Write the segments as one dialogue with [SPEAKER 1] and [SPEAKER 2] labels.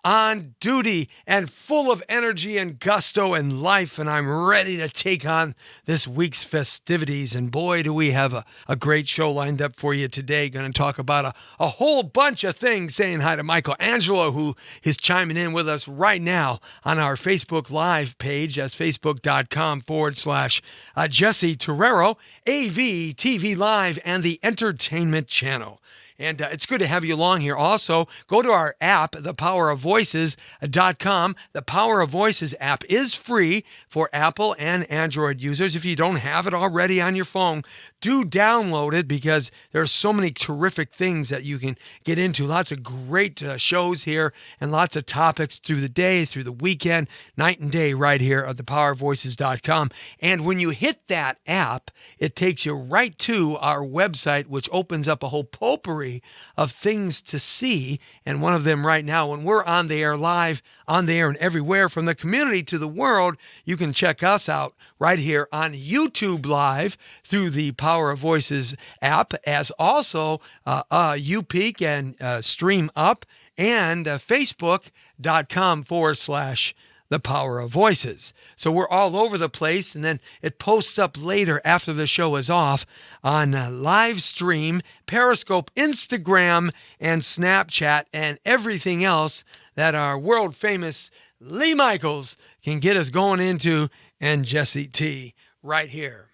[SPEAKER 1] on duty and full of energy and gusto and life, and I'm ready to take on this week's festivities. And boy, do we have a great show lined up for you today. Going to talk about a whole bunch of things. Saying hi to Michael Angelo, who is chiming in with us right now on our Facebook Live page. That's facebook.com/Jesse Torero, AV, TV Live, and the Entertainment Channel. And it's good to have you along here. Also, go to our app, thepowerofvoices.com. The Power of Voices app is free for Apple and Android users. If you don't have it already on your phone, do download it because there are so many terrific things that you can get into. Lots of great shows here and lots of topics through the day, through the weekend, night and day right here at thepowerofvoices.com. And when you hit that app, it takes you right to our website, which opens up a whole potpourri of things to see. And one of them right now, when we're on the air live, on the air and everywhere from the community to the world, you can check us out right here on YouTube Live through the Power of Voices app, as also YouPeek and Stream Up and Facebook.com/The Power of Voices. So we're all over the place, and then it posts up later after the show is off on live stream, Periscope, Instagram, and Snapchat, and everything else that our world famous Lee Michaels can get us going into, and Jesse T right here.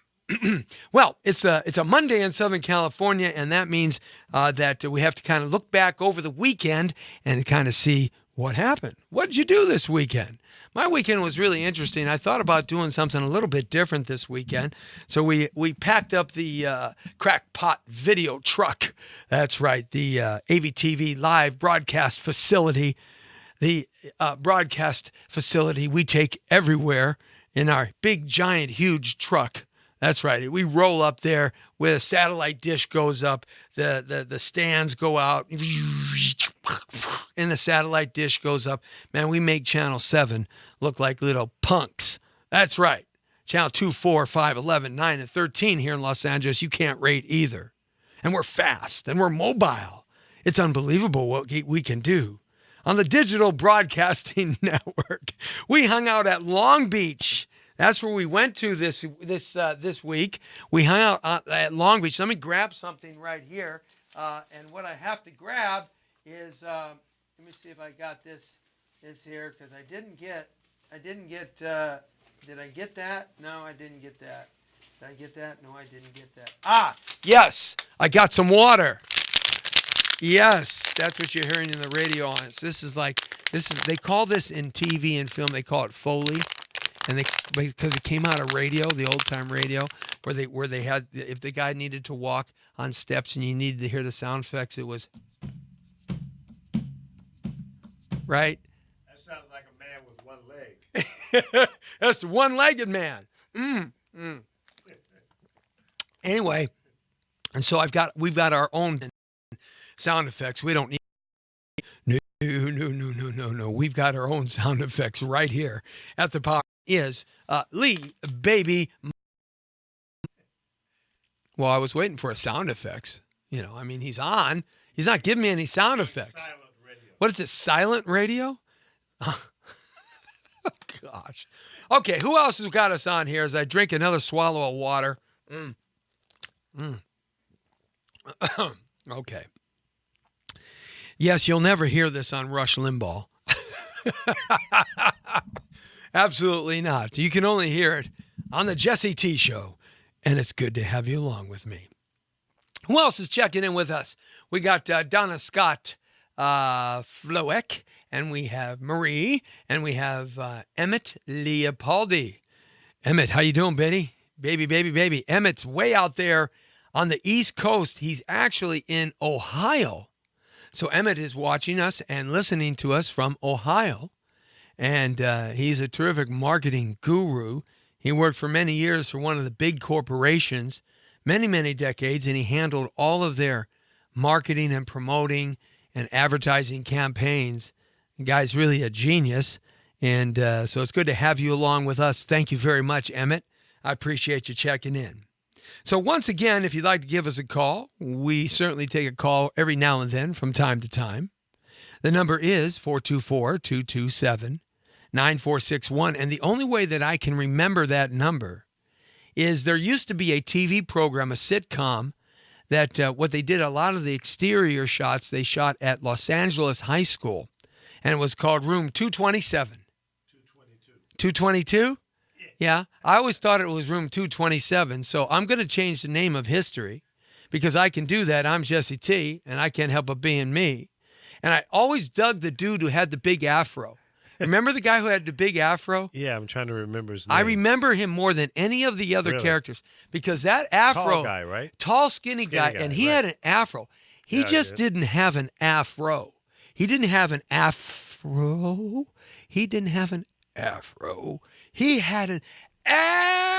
[SPEAKER 1] Well, it's a Monday in Southern California, and that means that we have to kind of look back over the weekend and kind of see what happened. What did you do this weekend? My weekend was really interesting. I thought about doing something a little bit different this weekend. So we packed up the Crackpot video truck. That's right, the AVTV live broadcast facility. The broadcast facility we take everywhere in our big, giant, huge truck. That's right. We roll up there where a satellite dish goes up, the stands go out, and the satellite dish goes up. Man, we make Channel 7 look like little punks. That's right. Channel 2, 4, 5, 11, 9, and 13 here in Los Angeles, you can't rate either. And we're fast, and we're mobile. It's unbelievable what we can do. On the Digital Broadcasting Network, we hung out at Long Beach. That's where we went to this week. We hung out at Long Beach. Let me grab something right here. And what I have to grab is, let me see if I got this here, because I didn't get, did I get that? No, I didn't get that. Did I get that? No, I didn't get that. Ah, yes, I got some water. Yes, that's what you're hearing in the radio on. They call this in TV and film, they call it Foley. And because it came out of radio, the old time radio, where they had, if the guy needed to walk on steps and you needed to hear the sound effects, it was right.
[SPEAKER 2] That sounds like a man with one leg.
[SPEAKER 1] That's the one-legged man. Anyway, and so we've got our own sound effects. We don't need. No. We've got our own sound effects right here at the Power. Is Lee Baby. Well, I was waiting for a sound effects. He's on. He's not giving me any sound effects.
[SPEAKER 2] Silent radio.
[SPEAKER 1] What is it? Silent radio? Oh, gosh. Okay, who else has got us on here as I drink another swallow of water? Okay. Yes, you'll never hear this on Rush Limbaugh. Absolutely not. You can only hear it on the Jesse T Show, and it's good to have you along with me. Who else is checking in with us? We got Donna Scott Floeck, and we have Marie, and we have Emmett Leopoldi. Emmett, how you doing, baby? Baby. Emmett's way out there on the East Coast. He's actually in Ohio. So Emmett is watching us and listening to us from Ohio. And he's a terrific marketing guru. He worked for many years for one of the big corporations, many decades, and he handled all of their marketing and promoting and advertising campaigns. The guy's really a genius. And so it's good to have you along with us. Thank you very much, Emmett. I appreciate you checking in. So once again, if you'd like to give us a call, we certainly take a call every now and then from time to time. The number is 424-227-9461. And the only way that I can remember that number is there used to be a TV program, a sitcom, that what they did, a lot of the exterior shots they shot at Los Angeles High School, and it was called Room 227. 222? Yeah. I always thought it was Room 227, so I'm going to change the name of history because I can do that. I'm Jesse T, and I can't help but being me. And I always dug the dude who had the big afro. Remember the guy who had the big afro?
[SPEAKER 3] Yeah, I'm trying to remember his name.
[SPEAKER 1] I remember him more than any of the other characters because that afro,
[SPEAKER 3] Tall guy, right?
[SPEAKER 1] Tall, skinny guy, and he had an afro. He just didn't have an afro. He didn't have an afro. He didn't have an afro. He had an afro.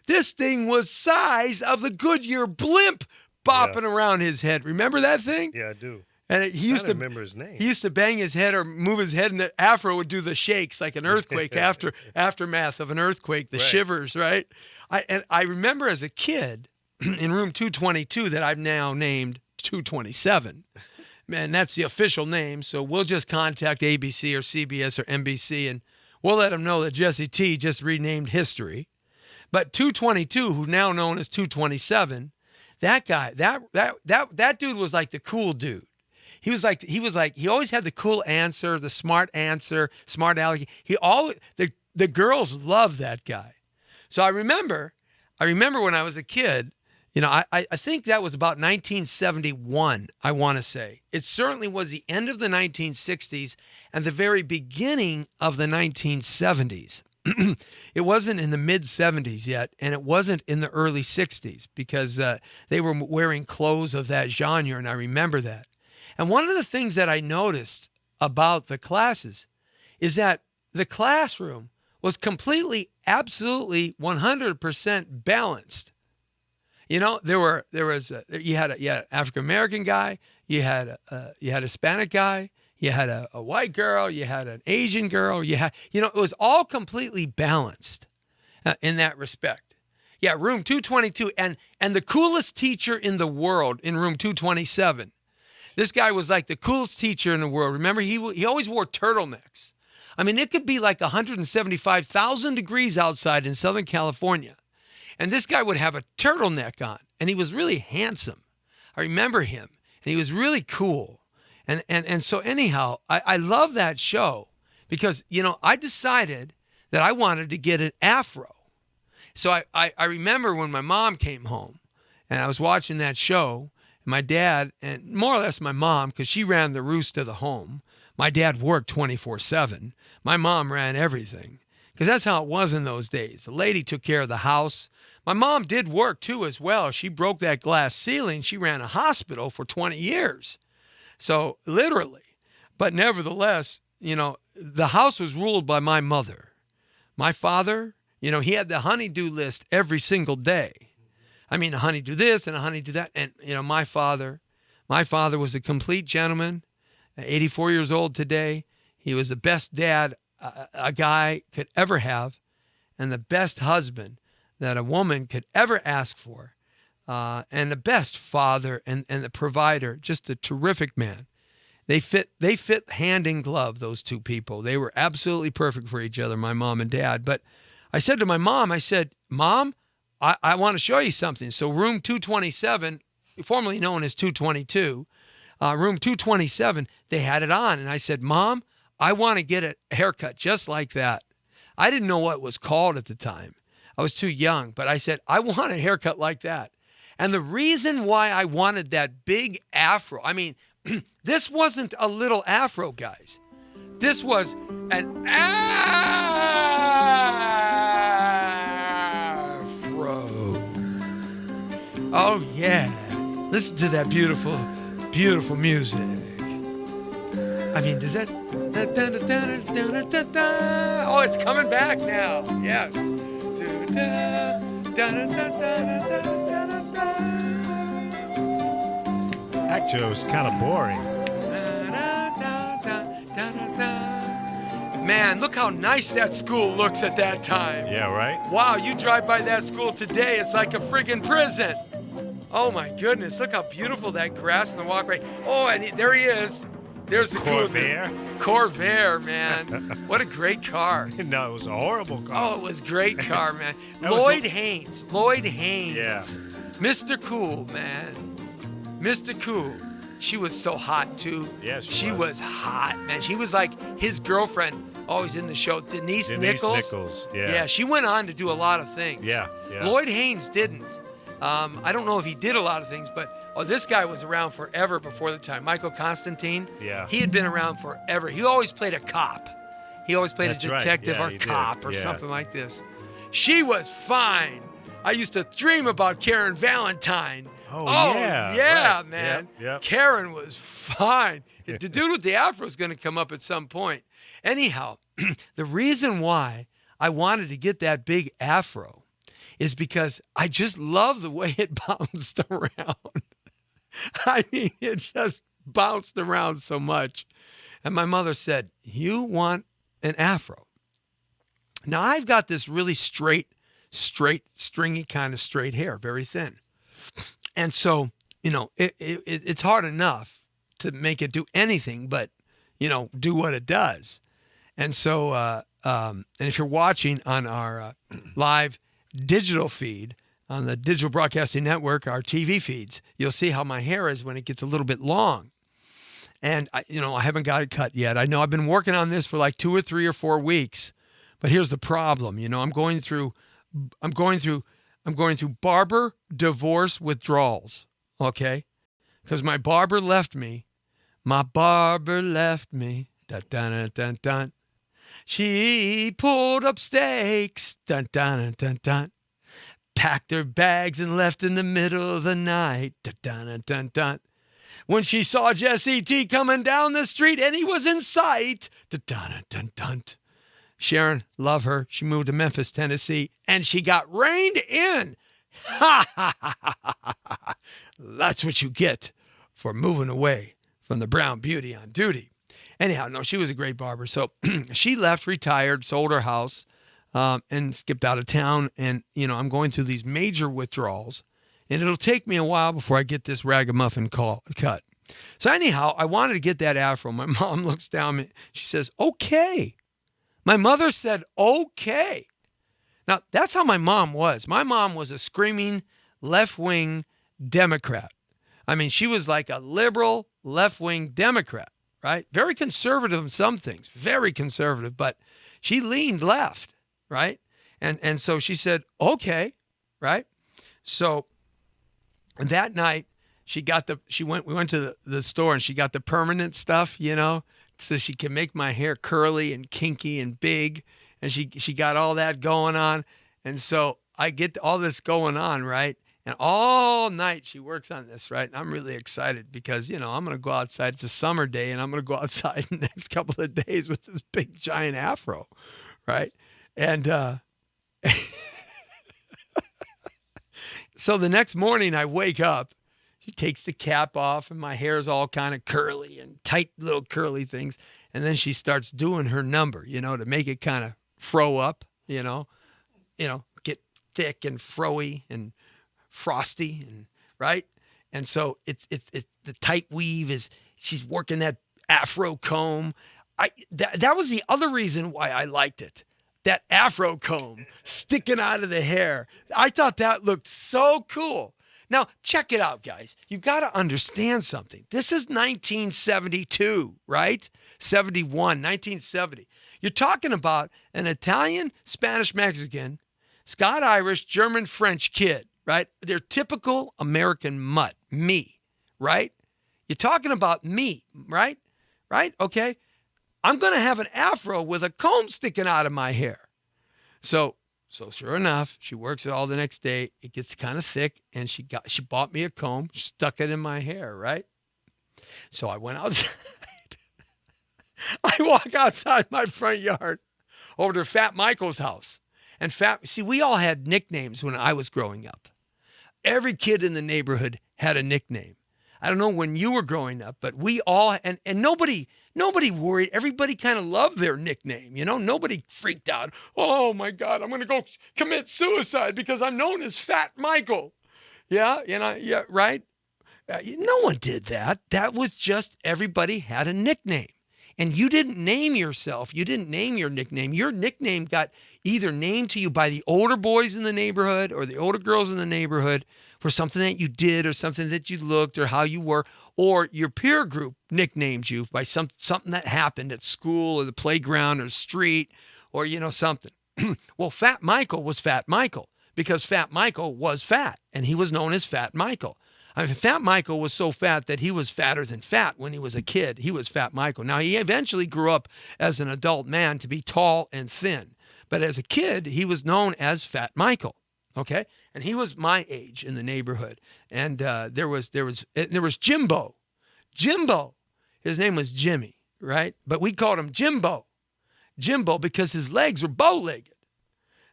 [SPEAKER 1] This thing was size of the Goodyear blimp bopping around his head. Remember that thing?
[SPEAKER 3] Yeah, I do.
[SPEAKER 1] And he used to
[SPEAKER 3] remember his name.
[SPEAKER 1] He used to bang his head or move his head, and the afro would do the shakes like an earthquake aftermath of an earthquake, the shivers, right? I remember as a kid in room 222 that I've now named 227. Man, that's the official name. So we'll just contact ABC or CBS or NBC, and we'll let them know that Jesse T just renamed history. But 222, who's now known as 227, that guy, that dude was like the cool dude. He always had the cool answer, the smart answer, smart aleck. The girls loved that guy. So I remember when I was a kid, I think that was about 1971, I want to say. It certainly was the end of the 1960s and the very beginning of the 1970s. It wasn't in the mid-70s yet, and it wasn't in the early 60s because they were wearing clothes of that genre, and I remember that. And one of the things that I noticed about the classes is that the classroom was completely, absolutely, 100% balanced. You had an African American guy, you had a Hispanic guy, you had a white girl, you had an Asian girl, it was all completely balanced in that respect. Yeah, room 222, and the coolest teacher in the world in room 227. This guy was like the coolest teacher in the world. Remember, he always wore turtlenecks. I mean, it could be like 175,000 degrees outside in Southern California, and this guy would have a turtleneck on, and he was really handsome. I remember him, and he was really cool. And so anyhow, I love that show because, I decided that I wanted to get an afro. So I remember when my mom came home, and I was watching that show, my dad, and more or less my mom, because she ran the roost of the home. My dad worked 24/7. My mom ran everything, because that's how it was in those days. The lady took care of the house. My mom did work, too, as well. She broke that glass ceiling. She ran a hospital for 20 years. So, literally. But nevertheless, the house was ruled by my mother. My father, he had the honey-do list every single day. I mean, a honey do this and a honey do that. And, my father was a complete gentleman, 84 years old today. He was the best dad a guy could ever have and the best husband that a woman could ever ask for, and the best father and the provider, just a terrific man. They fit hand in glove, those two people. They were absolutely perfect for each other, my mom and dad. But I said to my mom, Mom, I want to show you something. So room 227, formerly known as 222, room 227, they had it on. And I said, Mom, I want to get a haircut just like that. I didn't know what it was called at the time. I was too young. But I said, I want a haircut like that. And the reason why I wanted that big afro, I mean, this wasn't a little afro, guys. This was an afro. Oh, yeah. Listen to that beautiful, beautiful music. I mean, does that... Oh, it's coming back now. Yes.
[SPEAKER 3] Actually, it was kind of boring.
[SPEAKER 1] Man, look how nice that school looks at that time.
[SPEAKER 3] Yeah, right?
[SPEAKER 1] Wow, you drive by that school today, it's like a friggin' prison. Oh my goodness, look how beautiful that grass and the walkway. Oh, and there he is. There's the
[SPEAKER 3] Corvair?
[SPEAKER 1] Corvair, man. What a great car.
[SPEAKER 3] No, it was a horrible car.
[SPEAKER 1] Oh, it was a great car, man.
[SPEAKER 3] That was
[SPEAKER 1] Lloyd
[SPEAKER 3] the-
[SPEAKER 1] Haynes. Lloyd Haynes.
[SPEAKER 3] Yeah.
[SPEAKER 1] Mr. Cool, man. Mr. Cool. She was so hot, too.
[SPEAKER 3] Yeah,
[SPEAKER 1] she was hot, man. She was like his girlfriend, always in the show, Denise Nichols.
[SPEAKER 3] Yeah.
[SPEAKER 1] She went on to do a lot of things.
[SPEAKER 3] Yeah.
[SPEAKER 1] Lloyd Haynes didn't. I don't know if he did a lot of things, but this guy was around forever before the time. Michael Constantine.
[SPEAKER 3] Yeah.
[SPEAKER 1] He had been around forever. He always played a cop. He always played
[SPEAKER 3] That's
[SPEAKER 1] a
[SPEAKER 3] right.
[SPEAKER 1] detective
[SPEAKER 3] Yeah,
[SPEAKER 1] or
[SPEAKER 3] he did.
[SPEAKER 1] cop or
[SPEAKER 3] Yeah.
[SPEAKER 1] something like this. She was fine. I used to dream about Karen Valentine.
[SPEAKER 3] Oh,
[SPEAKER 1] yeah,
[SPEAKER 3] yeah. Right.
[SPEAKER 1] man.
[SPEAKER 3] Yep.
[SPEAKER 1] Karen was fine. The dude with the afro is going to come up at some point. Anyhow, the reason why I wanted to get that big afro is because I just love the way it bounced around. I mean, it just bounced around so much. And my mother said, "You want an afro?" Now, I've got this really straight, stringy kind of straight hair, very thin. And so, it's hard enough to make it do anything but, do what it does. And so, and if you're watching on our live digital feed, on the Digital Broadcasting Network, our TV feeds, you'll see how my hair is when it gets a little bit long. And, I haven't got it cut yet. I know I've been working on this for like 2 or 3 or 4 weeks. But here's the problem. I'm going through barber divorce withdrawals, okay? Because my barber left me. My barber left me. Dun, dun, dun, dun, dun. She pulled up stakes. Dun, dun, dun, dun, dun. Packed her bags and left in the middle of the night. Dun, dun, dun, dun, dun. When she saw Jesse T coming down the street and he was in sight. Dun, dun, dun, dun, dun. Sharon, love her. She moved to Memphis, Tennessee, and she got reined in. Ha, ha, ha, ha, ha, ha. That's what you get for moving away from the brown beauty on duty. Anyhow, no, she was a great barber. So she left, retired, sold her house, and skipped out of town. And, I'm going through these major withdrawals, and it'll take me a while before I get this ragamuffin cut. So anyhow, I wanted to get that afro. My mom looks down, she says, "Okay." My mother said, "Okay." Now, that's how my mom was. My mom was a screaming left-wing Democrat. I mean, she was like a liberal left-wing Democrat, right? Very conservative in some things, very conservative, but she leaned left, right? And so she said, "Okay," right? So that night, we went to the store and she got the permanent stuff, so she can make my hair curly and kinky and big. And she got all that going on. And so I get all this going on, right? And all night she works on this, right? And I'm really excited because, I'm going to go outside. It's a summer day, and I'm going to go outside the next couple of days with this big, giant afro, right? And so the next morning I wake up. She takes the cap off, and my hair's all kind of curly and tight little curly things. And then she starts doing her number, to make it kind of fro up, get thick and froey and frosty, and right. And so it's the tight weave is she's working that afro comb. That was the other reason why I liked it. That afro comb sticking out of the hair. I thought that looked so cool. Now, check it out, guys. You've got to understand something. This is 1972, right? 1970. You're talking about an Italian, Spanish, Mexican, Scott Irish, German, French kid, right? They're typical American mutt, me, right? You're talking about me, right? Right? Okay. I'm going to have an afro with a comb sticking out of my hair. So sure enough, she works it all the next day. It gets kind of thick, and she bought me a comb, stuck it in my hair, right? So I went outside. I walk outside my front yard over to Fat Michael's house. And we all had nicknames when I was growing up. Every kid in the neighborhood had a nickname. I don't know when you were growing up, but we all and nobody worried. Everybody kind of loved their nickname. Nobody freaked out. Oh my God, I'm gonna go commit suicide because I'm known as Fat Michael. Yeah, yeah, right. No one did that. That was just everybody had a nickname. And you didn't name yourself. You didn't name your nickname. Your nickname got either named to you by the older boys in the neighborhood or the older girls in the neighborhood for something that you did or something that you looked or how you were, or your peer group nicknamed you by something that happened at school or the playground or the street or, something. Well, Fat Michael was Fat Michael because Fat Michael was fat and he was known as Fat Michael. I mean, Fat Michael was so fat that he was fatter than fat when he was a kid. He was Fat Michael. Now, he eventually grew up as an adult man to be tall and thin. But as a kid, he was known as Fat Michael, okay? And he was my age in the neighborhood. And there was Jimbo. Jimbo. His name was Jimmy, right? But we called him Jimbo. Jimbo because his legs were bow-legged.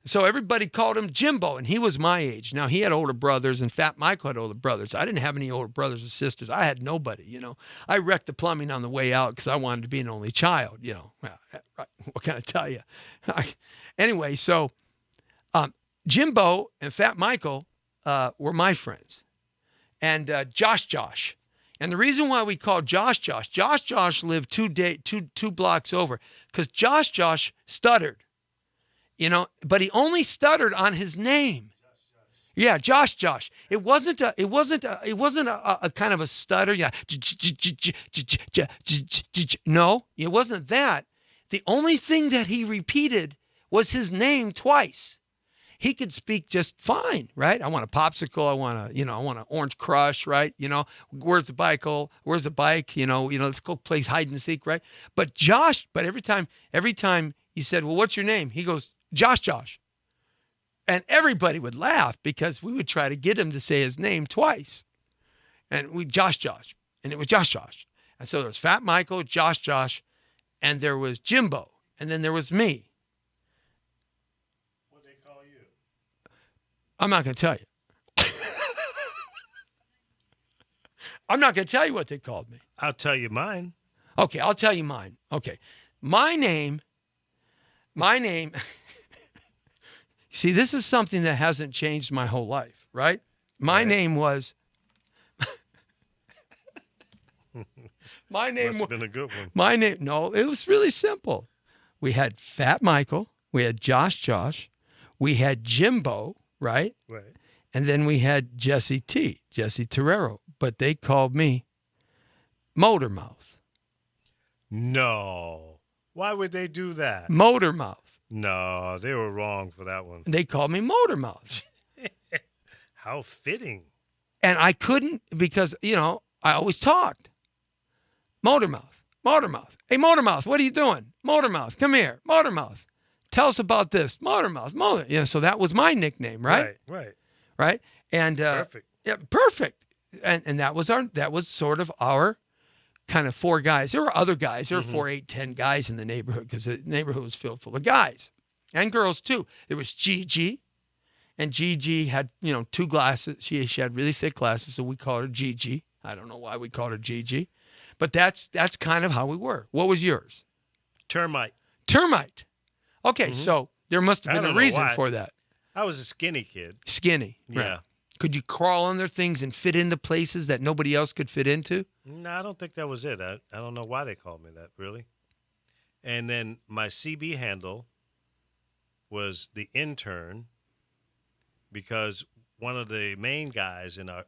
[SPEAKER 1] So everybody called him Jimbo, and he was my age. Now, he had older brothers, and Fat Michael had older brothers. I didn't have any older brothers or sisters. I had nobody, I wrecked the plumbing on the way out because I wanted to be an only child, What can I tell you? Anyway, so Jimbo and Fat Michael were my friends. And Josh. And the reason why we called Josh lived two blocks over because Josh stuttered. But he only stuttered on his name. Yeah, Josh. It wasn't a kind of a stutter. Yeah. No, it wasn't that. The only thing that he repeated was his name twice. He could speak just fine, right? I want a popsicle. I want an orange crush, right? Where's the bike? Where's the bike? Let's go play hide and seek, right? But every time you said, well, what's your name? He goes, Josh. And everybody would laugh because we would try to get him to say his name twice. And Josh. And it was Josh. And so there was Fat Michael, Josh, and there was Jimbo. And then there was me.
[SPEAKER 2] What they call you?
[SPEAKER 1] I'm not going to tell you. I'm not going to tell you what they called me.
[SPEAKER 3] I'll tell you mine.
[SPEAKER 1] Okay, I'll tell you mine. Okay. My name. See, this is something that hasn't changed my whole life, right? My name was.
[SPEAKER 3] Must have been a good one.
[SPEAKER 1] My name. No, it was really simple. We had Fat Michael. We had Josh. We had Jimbo, right?
[SPEAKER 3] Right.
[SPEAKER 1] And then we had Jesse Terrero. But they called me Motormouth.
[SPEAKER 3] No. Why would they do that?
[SPEAKER 1] Motormouth.
[SPEAKER 3] No, they were wrong for that one.
[SPEAKER 1] They called me Motormouth.
[SPEAKER 3] How fitting.
[SPEAKER 1] And I couldn't because, I always talked. Motormouth. Hey, Motormouth, what are you doing? Motormouth, come here. Motormouth, tell us about this. Motormouth. So that was my nickname, right? Right. And
[SPEAKER 3] Perfect.
[SPEAKER 1] Yeah, perfect. And that was sort of our kind of four guys. There were other guys. There were 4, 8, 10 guys in the neighborhood because the neighborhood was filled full of guys and girls too. There was Gigi, and Gigi had, two glasses. She had really thick glasses, so we called her Gigi. I don't know why we called her Gigi, but that's kind of how we were. What was yours?
[SPEAKER 3] Termite.
[SPEAKER 1] Okay, so there must have been a reason for that.
[SPEAKER 3] I was a skinny kid.
[SPEAKER 1] Skinny.
[SPEAKER 3] Yeah.
[SPEAKER 1] Right. Could you crawl under things and fit into places that nobody else could fit into?
[SPEAKER 3] No, I don't think that was it. I don't know why they called me that, really. And then my CB handle was the intern because one of the main guys in our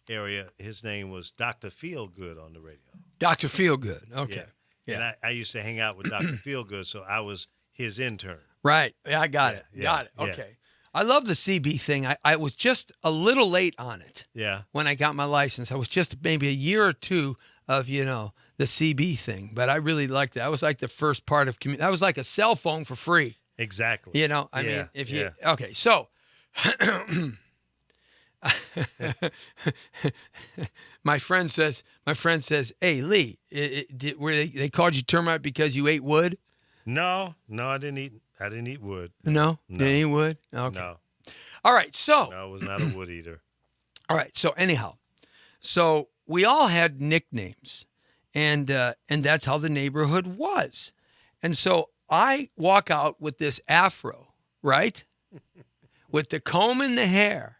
[SPEAKER 3] area, his name was Dr. Feelgood on the radio.
[SPEAKER 1] Dr. Feelgood. Okay.
[SPEAKER 3] Yeah. And I used to hang out with Dr. Feelgood, so I was his intern.
[SPEAKER 1] Right. Yeah, I got it.
[SPEAKER 3] Yeah,
[SPEAKER 1] Got it.
[SPEAKER 3] yeah.
[SPEAKER 1] Okay. I love the CB thing. I was just a little late on it.
[SPEAKER 3] Yeah.
[SPEAKER 1] When I got my license. I was just maybe a year or two of, the CB thing. But I really liked it. That was like the first part of community. That was like a cell phone for free.
[SPEAKER 3] Exactly.
[SPEAKER 1] I mean, if you, okay, so my friend says, hey, Lee, they called you termite because you ate wood?
[SPEAKER 3] No, I didn't eat wood.
[SPEAKER 1] No? Didn't eat wood? Okay.
[SPEAKER 3] No.
[SPEAKER 1] All right, so.
[SPEAKER 3] No, I was not a wood eater.
[SPEAKER 1] All right, so anyhow, so we all had nicknames, and that's how the neighborhood was. And so I walk out with this afro, right, with the comb in the hair,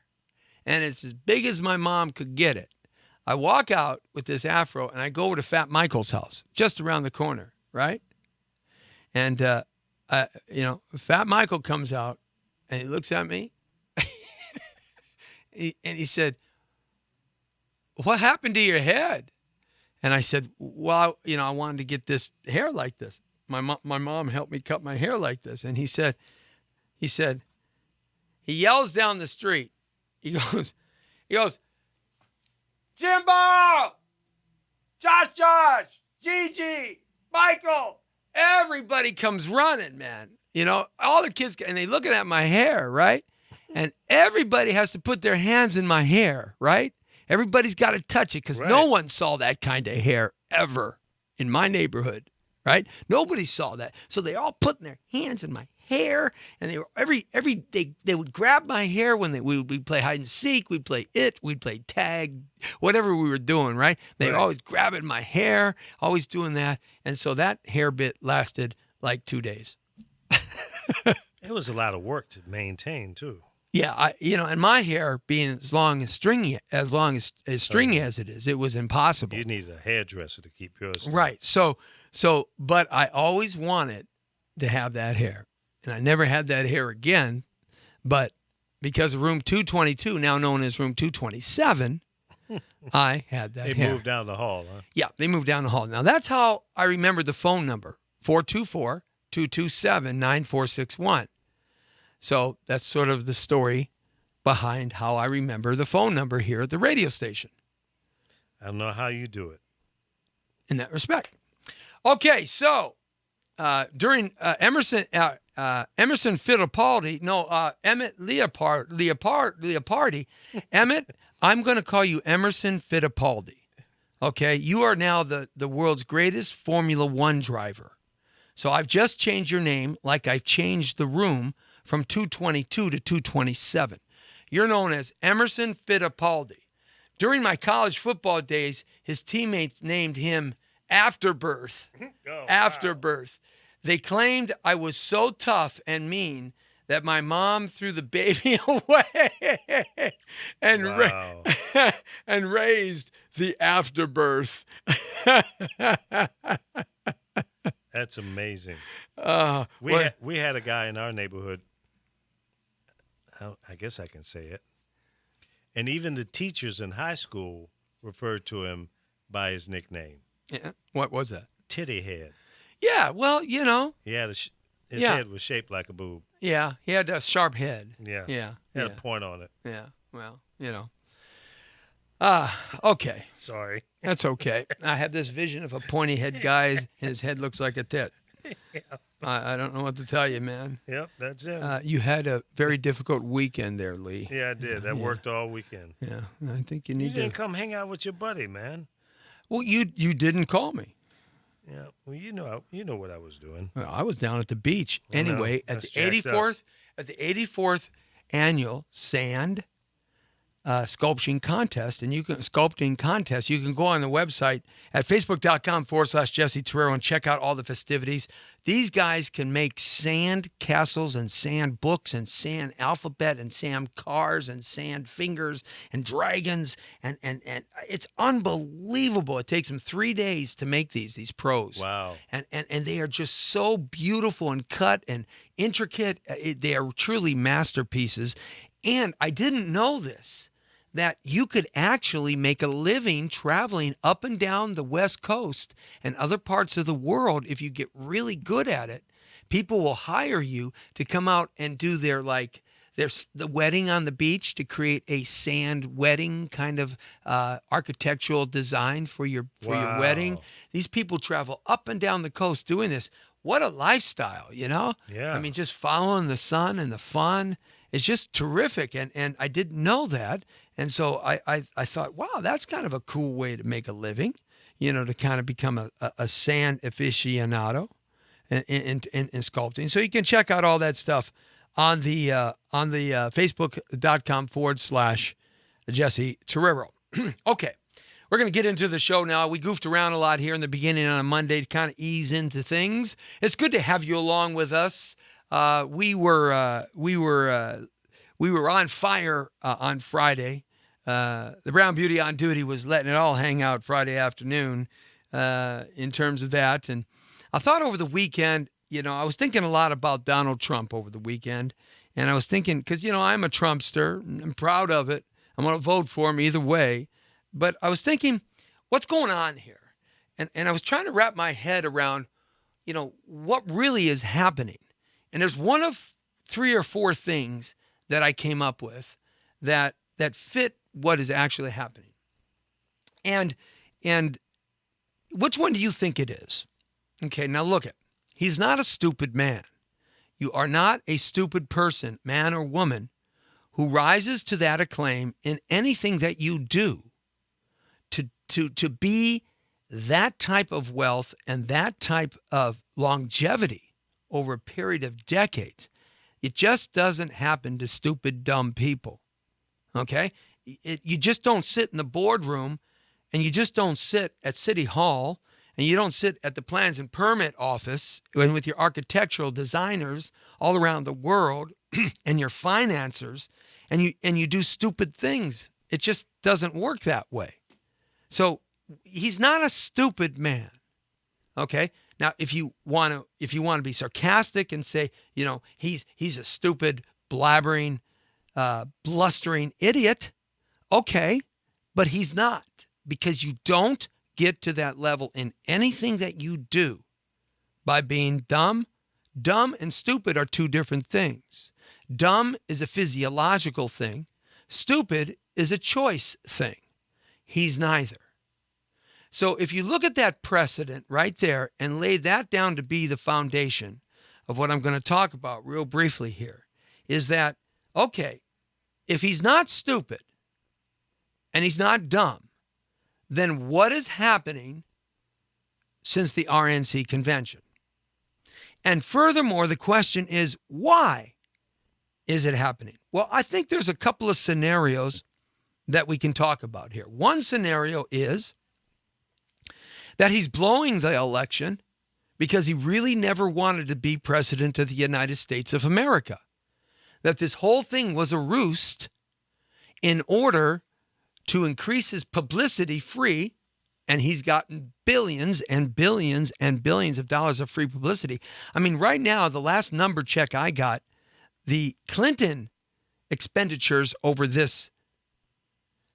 [SPEAKER 1] and it's as big as my mom could get it. I walk out with this afro, and I go over to Fat Michael's house, just around the corner, right? And Fat Michael comes out, and he looks at me, and he said, "What happened to your head?" And I said, "Well, I wanted to get this hair like this. My mom helped me cut my hair like this." And he yells down the street. He goes, "Jimbo, Josh, Gigi, Michael." Everybody comes running, man. All the kids, and they looking at my hair, right? And everybody has to put their hands in my hair, right? Everybody's got to touch it because no one saw that kind of hair ever in my neighborhood, right? Nobody saw that. So they all putting their hands in my hair, and they were they would grab my hair when we'd play hide and seek, we'd play we'd play tag, whatever we were doing, right? They were always grabbing my hair, always doing that. And so that hair bit lasted like 2 days.
[SPEAKER 3] It was a lot of work to maintain too.
[SPEAKER 1] Yeah, and my hair being as long as stringy as it is, it was impossible.
[SPEAKER 3] You need a hairdresser to keep yours.
[SPEAKER 1] Right. So, but I always wanted to have that hair, and I never had that hair again. But because of room 222, now known as room 227, I had that hair.
[SPEAKER 3] They moved down the hall, huh?
[SPEAKER 1] Yeah, they moved down the hall. Now that's how I remembered the phone number: 424-227-9461. So that's sort of the story behind how I remember the phone number here at the radio station.
[SPEAKER 3] I don't know how you do it.
[SPEAKER 1] In that respect. Okay, so during Emerson Fittipaldi, Emmett Leopardi, Emmett, I'm going to call you Emerson Fittipaldi. Okay, you are now the world's greatest Formula One driver. So I've just changed your name like I've changed the room from 222 to 227. You're known as Emerson Fittipaldi. During my college football days, his teammates named him Afterbirth. Afterbirth. They claimed I was so tough and mean that my mom threw the baby away and and raised the Afterbirth.
[SPEAKER 3] That's amazing.
[SPEAKER 1] We
[SPEAKER 3] had a guy in our neighborhood. I guess I can say it. And even the teachers in high school referred to him by his nickname.
[SPEAKER 1] Yeah. What was that?
[SPEAKER 3] Titty Head.
[SPEAKER 1] Yeah. Well,
[SPEAKER 3] He had his head was shaped like a boob.
[SPEAKER 1] Yeah. He had a sharp head.
[SPEAKER 3] Yeah.
[SPEAKER 1] Yeah.
[SPEAKER 3] He had a point on it.
[SPEAKER 1] Yeah. Well, okay.
[SPEAKER 3] Sorry.
[SPEAKER 1] That's okay. I have this vision of a pointy head guy, and his head looks like a tit.
[SPEAKER 3] Yeah.
[SPEAKER 1] I don't know what to tell you, man.
[SPEAKER 3] Yep, that's it.
[SPEAKER 1] You had a very difficult weekend there, Lee.
[SPEAKER 3] Yeah, I did. That worked all weekend.
[SPEAKER 1] Yeah, I think you
[SPEAKER 3] You
[SPEAKER 1] need
[SPEAKER 3] didn't
[SPEAKER 1] to.
[SPEAKER 3] come hang out with your buddy, man.
[SPEAKER 1] Well, you didn't call me.
[SPEAKER 3] Yeah. Well, you know what I was doing.
[SPEAKER 1] Well, I was down at the beach
[SPEAKER 3] I know.
[SPEAKER 1] anyway at
[SPEAKER 3] That's
[SPEAKER 1] the
[SPEAKER 3] jacked up.
[SPEAKER 1] 84th annual sand sculpting contest, and you can go on the website at facebook.com/Jesse Torero and check out all the festivities. These guys can make sand castles and sand books and sand alphabet and sand cars and sand fingers and dragons, and it's unbelievable. It takes them 3 days to make these pros.
[SPEAKER 3] Wow.
[SPEAKER 1] And they are just so beautiful and cut and intricate. They are truly masterpieces. And I didn't know this, that you could actually make a living traveling up and down the West Coast and other parts of the world if you get really good at it. People will hire you to come out and do the wedding on the beach, to create a sand wedding kind of architectural design for your wedding. These people travel up and down the coast doing this. What a lifestyle,
[SPEAKER 3] Yeah.
[SPEAKER 1] I mean, just following the sun and the fun. It's just terrific. And I didn't know that. And so I thought, wow, that's kind of a cool way to make a living, to kind of become a sand aficionado in sculpting. So you can check out all that stuff on the facebook.com/Jesse Torero. Okay. We're going to get into the show now. We goofed around a lot here in the beginning on a Monday to kind of ease into things. It's good to have you along with us. We were on fire on Friday. The Brown Beauty on duty was letting it all hang out Friday afternoon in terms of that. And I thought over the weekend, I was thinking a lot about Donald Trump over the weekend. And I was thinking, because, I'm a Trumpster. I'm proud of it. I'm going to vote for him either way. But I was thinking, what's going on here? And I was trying to wrap my head around, what really is happening. And there's one of 3 or 4 things that I came up with that fit what is actually happening. And which one do you think it is? Okay, now look it. He's not a stupid man. You are not a stupid person, man or woman, who rises to that acclaim in anything that you do. To be that type of wealth and that type of longevity over a period of decades, it just doesn't happen to stupid, dumb people, okay? You just don't sit in the boardroom, and you just don't sit at City Hall, and you don't sit at the plans and permit office and with your architectural designers all around the world and your financiers, and you do stupid things. It just doesn't work that way. So he's not a stupid man, okay? Now, if you want to be sarcastic and say, he's a stupid, blabbering, blustering idiot, okay, but he's not, because you don't get to that level in anything that you do by being dumb. Dumb and stupid are 2 different things. Dumb is a physiological thing. Stupid is a choice thing. He's neither. So if you look at that precedent right there and lay that down to be the foundation of what I'm going to talk about real briefly here, is that, okay, if he's not stupid and he's not dumb, then what is happening since the RNC convention? And furthermore, the question is, why is it happening? Well, I think there's a couple of scenarios that we can talk about here. One scenario is that he's blowing the election because he really never wanted to be president of the United States of America. That this whole thing was a roost in order to increase his publicity free, and he's gotten billions and billions and billions of dollars of free publicity. I mean, right now, the last number check I got, the Clinton expenditures over this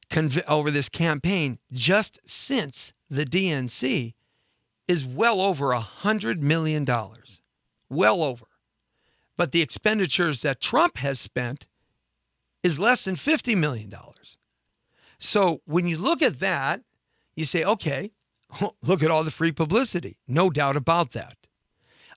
[SPEAKER 1] campaign just since the DNC is well over $100 million. Well over. But the expenditures that Trump has spent is less than $50 million. So when you look at that, you say, okay, look at all the free publicity. No doubt about that.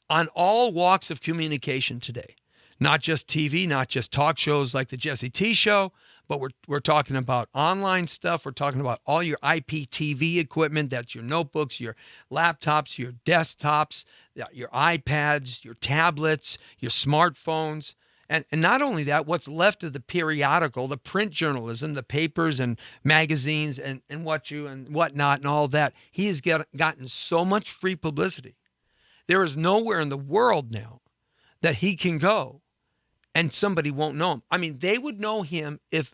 [SPEAKER 1] On all walks of communication today, not just TV, not just talk shows like the Jesse T Show, but we're talking about online stuff. We're talking about all your IPTV equipment. That's your notebooks, your laptops, your desktops, your iPads, your tablets, your smartphones. And not only that, what's left of the periodical, the print journalism, the papers and magazines and whatnot and all that, he has gotten so much free publicity. There is nowhere in the world now that he can go and somebody won't know him. I mean, they would know him if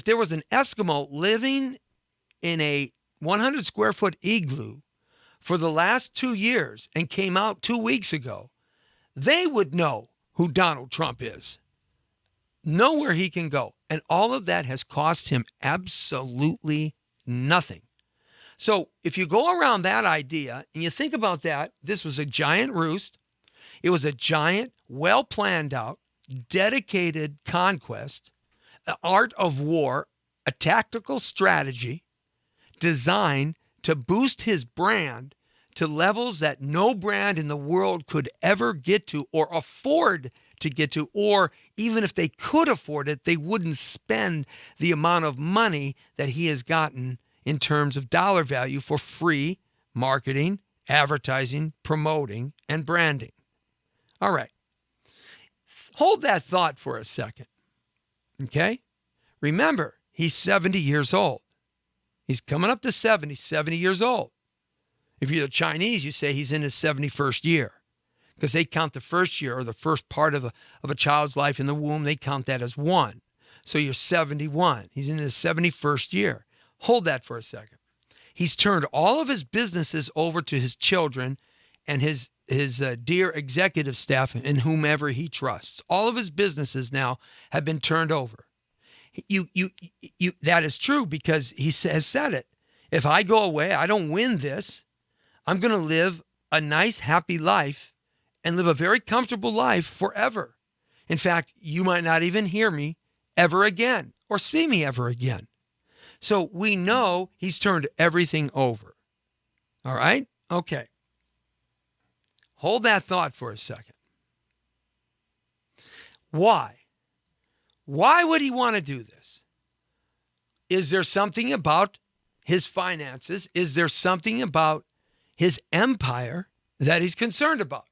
[SPEAKER 1] there was an Eskimo living in a 100 square foot igloo for the last 2 years and came out 2 weeks ago, they would know who Donald Trump is. Nowhere he can go. And all of that has cost him absolutely nothing. So if you go around that idea and you think about that, this was a giant roost. It was a giant, well planned out, dedicated conquest, the art of war, a tactical strategy designed to boost his brand to levels that no brand in the world could ever get to or afford to get to, or even if they could afford it, they wouldn't spend the amount of money that he has gotten in terms of dollar value for free marketing, advertising, promoting, and branding. All right. Hold that thought for a second. Okay? Remember, he's 70 years old. He's coming up to 70, 70 years old. If you're the Chinese, you say he's in his 71st year because they count the first year or the first part of a child's life in the womb. They count that as one. So you're 71. He's in his 71st year. Hold that for a second. He's turned all of his businesses over to his children and his dear executive staff and whomever he trusts. All of his businesses now have been turned over. That is true because he has said it. If I go away, I don't win this, I'm going to live a nice, happy life and live a very comfortable life forever. In fact, you might not even hear me ever again or see me ever again. So we know he's turned everything over. All right? Okay. Hold that thought for a second. Why? Why would he want to do this? Is there something about his finances? Is there something about his empire that he's concerned about?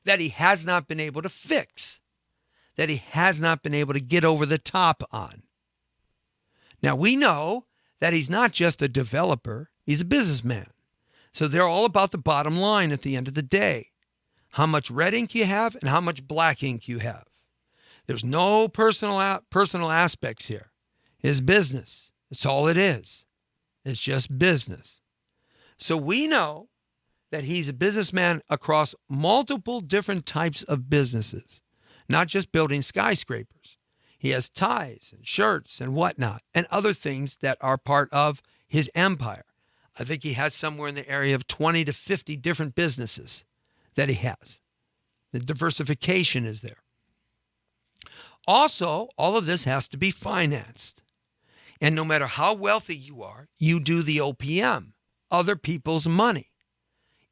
[SPEAKER 1] That he has not been able to fix? That he has not been able to get over the top on? Now, we know that he's not just a developer, he's a businessman. So they're all about the bottom line at the end of the day. How much red ink you have and how much black ink you have. There's no personal aspects here. It's business. That's all it is. It's just business. So we know that he's a businessman across multiple different types of businesses, not just building skyscrapers. He has ties and shirts and whatnot and other things that are part of his empire. I think he has somewhere in the area of 20 to 50 different businesses that he has. The diversification is there. Also, all of this has to be financed. And no matter how wealthy you are, you do the OPM, other people's money.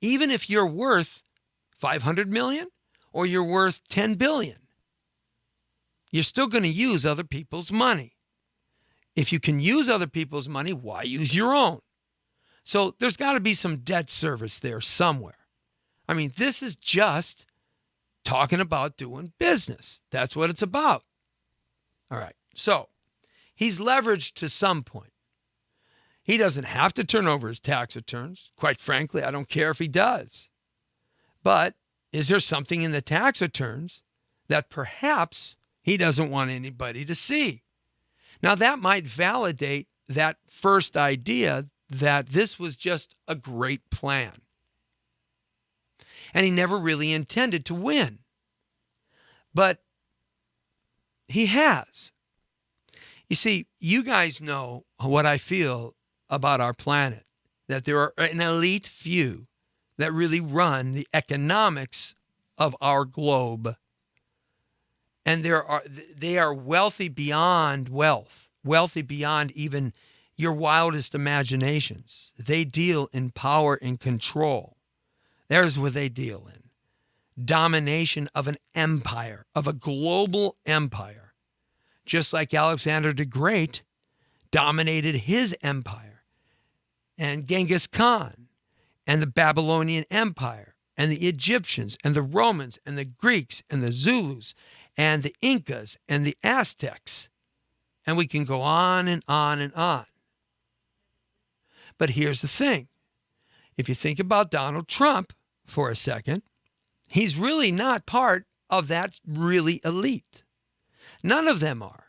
[SPEAKER 1] Even if you're worth 500 million or you're worth 10 billion, you're still going to use other people's money. If you can use other people's money, why use your own? So there's got to be some debt service there somewhere. I mean, this is just talking about doing business. That's what it's about. All right. So he's leveraged to some point. He doesn't have to turn over his tax returns. Quite frankly, I don't care if he does. But is there something in the tax returns that perhaps he doesn't want anybody to see? Now, that might validate that first idea that this was just a great plan. And he never really intended to win. But he has. You see, you guys know what I feel about our planet, that there are an elite few that really run the economics of our globe. And they are wealthy beyond wealth, wealthy beyond even your wildest imaginations. They deal in power and control. There's what they deal in. Domination of an empire, of a global empire. Just like Alexander the Great dominated his empire, and Genghis Khan, and the Babylonian Empire, and the Egyptians, and the Romans, and the Greeks, and the Zulus, and the Incas, and the Aztecs. And we can go on and on and on. But here's the thing. If you think about Donald Trump for a second, he's really not part of that really elite. None of them are.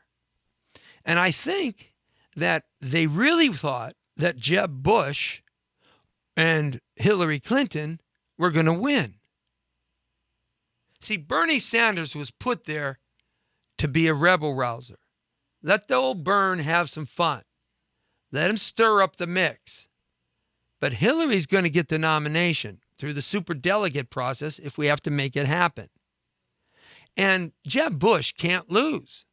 [SPEAKER 1] And I think that they really thought that Jeb Bush and Hillary Clinton were going to win. See, Bernie Sanders was put there to be a rebel rouser. Let the old Bern have some fun. Let him stir up the mix. But Hillary's going to get the nomination through the superdelegate process if we have to make it happen. And Jeb Bush can't lose.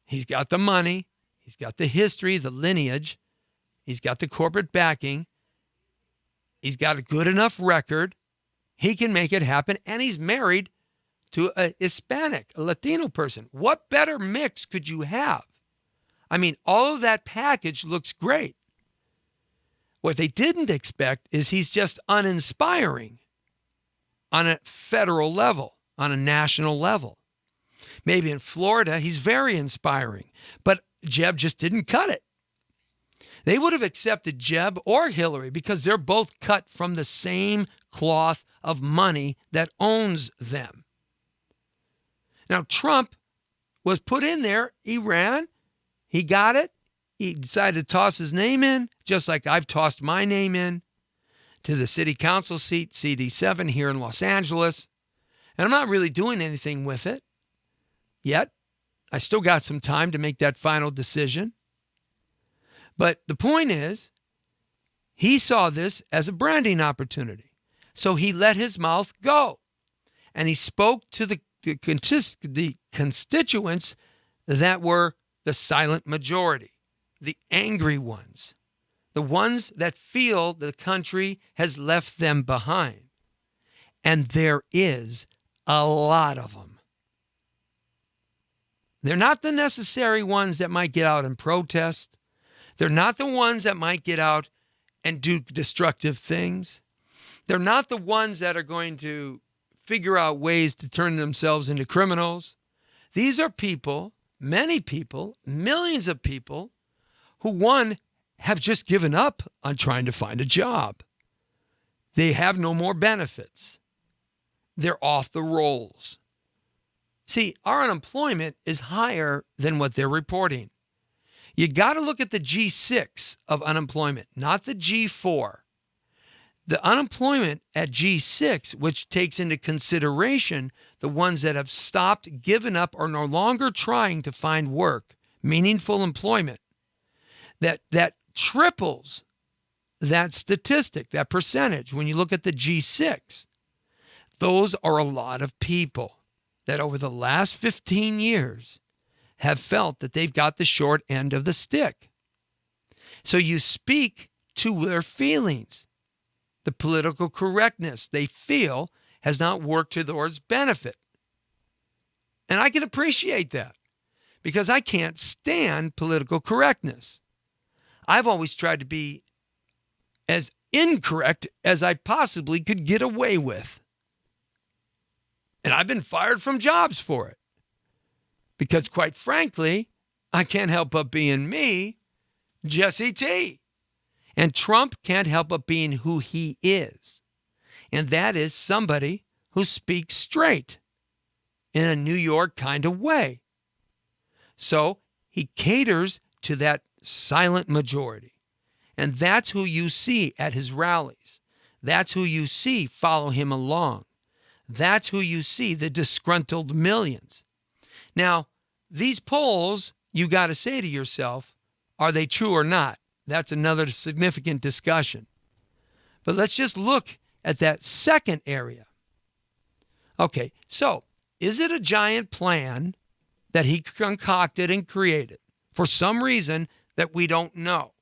[SPEAKER 1] He's got the money. He's got the history, the lineage. He's got the corporate backing. He's got a good enough record. He can make it happen. And he's married to a Hispanic, a Latino person. What better mix could you have? I mean, all of that package looks great. What they didn't expect is he's just uninspiring on a federal level, on a national level. Maybe in Florida, he's very inspiring, but Jeb just didn't cut it. They would have accepted Jeb or Hillary because they're both cut from the same cloth of money that owns them. Now, Trump was put in there. He ran. He got it. He decided to toss his name in, just like I've tossed my name in to the city council seat, CD7 here in Los Angeles. And I'm not really doing anything with it yet. I still got some time to make that final decision. But the point is, he saw this as a branding opportunity. So he let his mouth go. And he spoke to the constituents that were the silent majority, the angry ones, the ones that feel the country has left them behind. And there is a lot of them. They're not the necessary ones that might get out and protest. They're not the ones that might get out and do destructive things. They're not the ones that are going to figure out ways to turn themselves into criminals. These are people, many people, millions of people who, one, have just given up on trying to find a job. They have no more benefits. They're off the rolls. See, our unemployment is higher than what they're reporting. You got to look at the G6 of unemployment, not the G4. The unemployment at G6, which takes into consideration the ones that have stopped, given up, or no longer trying to find work, meaningful employment, that triples that statistic, that percentage. When you look at the G6, those are a lot of people that over the last 15 years have felt that they've got the short end of the stick. So you speak to their feelings. The political correctness they feel has not worked to their benefit. And I can appreciate that because I can't stand political correctness. I've always tried to be as incorrect as I possibly could get away with. And I've been fired from jobs for it. Because quite frankly, I can't help but being me, Jesse T. And Trump can't help but being who he is. And that is somebody who speaks straight in a New York kind of way. So he caters to that silent majority. And that's who you see at his rallies. That's who you see follow him along. That's who you see, the disgruntled millions. Now, these polls, you got to say to yourself, are they true or not? That's another significant discussion. But let's just look at that second area. Okay, so is it a giant plan that he concocted and created for some reason that we don't know?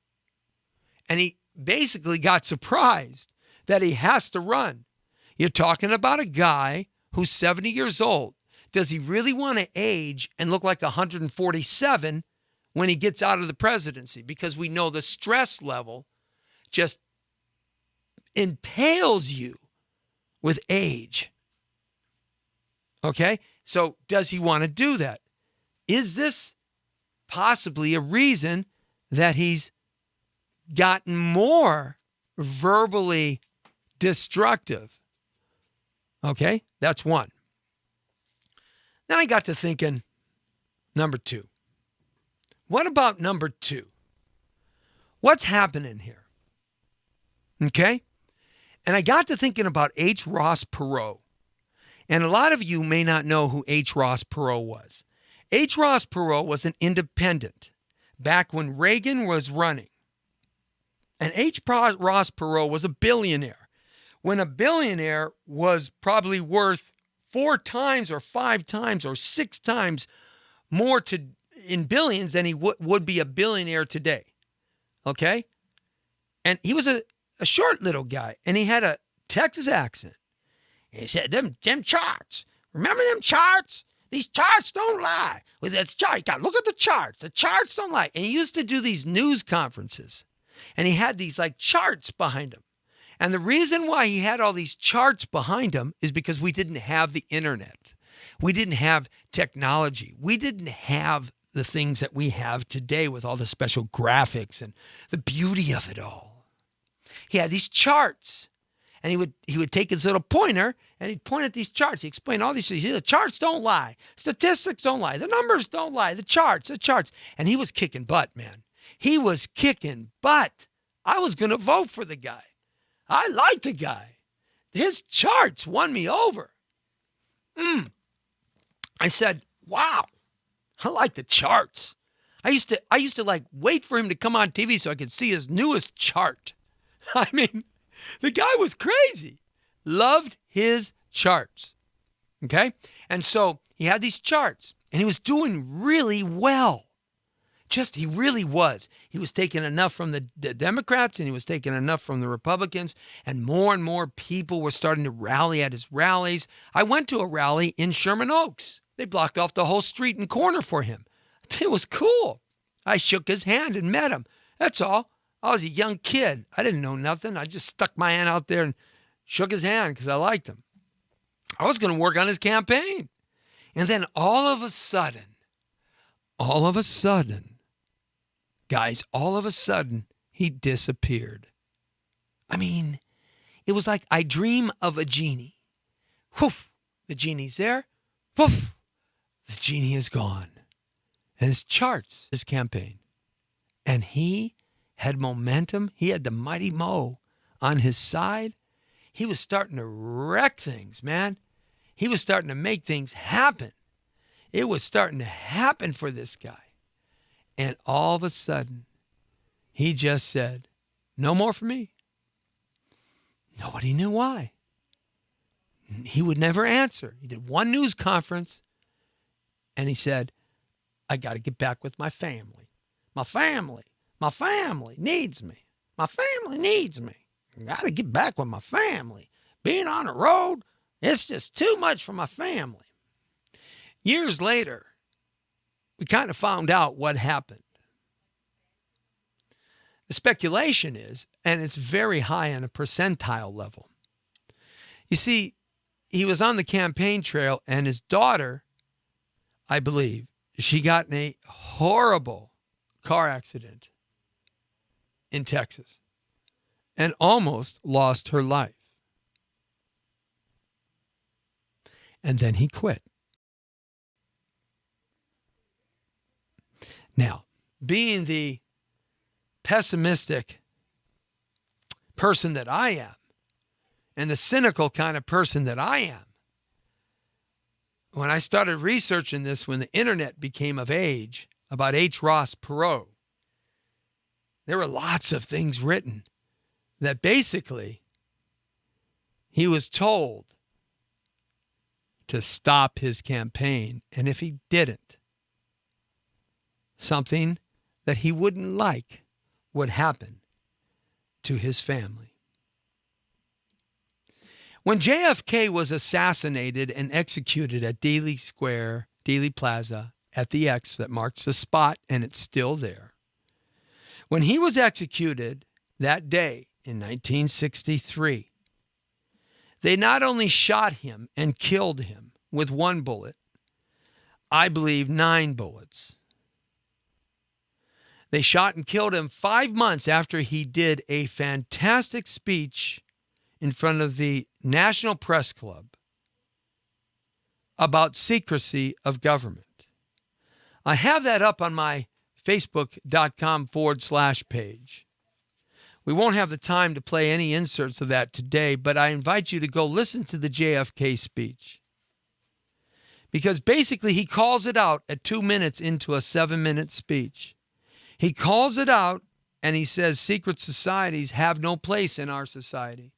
[SPEAKER 1] And he basically got surprised that he has to run. You're talking about a guy who's 70 years old. Does he really want to age and look like 147 when he gets out of the presidency? Because we know the stress level just impales you with age. Okay? So does he want to do that? Is this possibly a reason that he's gotten more verbally destructive? Okay, that's one. Then I got to thinking, number two. What about number two? What's happening here? Okay? And I got to thinking about H. Ross Perot. And a lot of you may not know who H. Ross Perot was. H. Ross Perot was an independent back when Reagan was running. And H. Ross Perot was a billionaire. When a billionaire was probably worth 4 times or 5 times or 6 times more in billions than he would be a billionaire today. Okay? And he was a short little guy, and he had a Texas accent. And he said, them charts. Remember them charts? These charts don't lie. With that chart, look at the charts. The charts don't lie. And he used to do these news conferences, and he had these like charts behind him. And the reason why he had all these charts behind him is because we didn't have the internet. We didn't have technology. We didn't have the things that we have today with all the special graphics and the beauty of it all. He had these charts, and he would take his little pointer and he'd point at these charts. He explained all these things. The charts don't lie. Statistics don't lie. The numbers don't lie. The charts. And he was kicking butt, man. He was kicking butt. I was going to vote for the guy. I liked the guy. His charts won me over. I said, wow, I like the charts. I used to like wait for him to come on TV so I could see his newest chart. I mean, the guy was crazy. Loved his charts. Okay? And so he had these charts, and he was doing really well. He really was. He was taking enough from the Democrats, and he was taking enough from the Republicans, and more people were starting to rally at his rallies. I went to a rally in Sherman Oaks. They blocked off the whole street and corner for him. It was cool. I shook his hand and met him. That's all. I was a young kid. I didn't know nothing. I just stuck my hand out there and shook his hand because I liked him. I was going to work on his campaign. And then all of a sudden, guys, he disappeared. I mean, it was like I dream of a genie. Whoof, the genie's there. Whoof, the genie is gone. And his charts, his campaign. And he had momentum. He had the mighty Mo on his side. He was starting to wreck things, man. He was starting to make things happen. It was starting to happen for this guy. And all of a sudden, he just said, no more for me. Nobody knew why. He would never answer. He did one news conference, and he said, I got to get back with my family. My family needs me. My family needs me. I got to get back with my family. Being on the road, it's just too much for my family. Years later, we kind of found out what happened. The speculation is, and it's very high on a percentile level. You see, he was on the campaign trail, and his daughter, I believe, she got in a horrible car accident in Texas and almost lost her life. And then he quit. Now, being the pessimistic person that I am, and the cynical kind of person that I am, when I started researching this, when the internet became of age, about H. Ross Perot, there were lots of things written that basically he was told to stop his campaign. And if he didn't, something that he wouldn't like would happen to his family. When JFK was assassinated and executed at Dealey Plaza, at the X that marks the spot, and it's still there. When he was executed that day in 1963, they not only shot him and killed him with one bullet, I believe 9 bullets. They shot and killed him 5 months after he did a fantastic speech in front of the National Press Club about secrecy of government. I have that up on my facebook.com/page. We won't have the time to play any inserts of that today, but I invite you to go listen to the JFK speech. Because basically he calls it out at 2 minutes into a 7-minute speech. He calls it out and he says secret societies have no place in our society.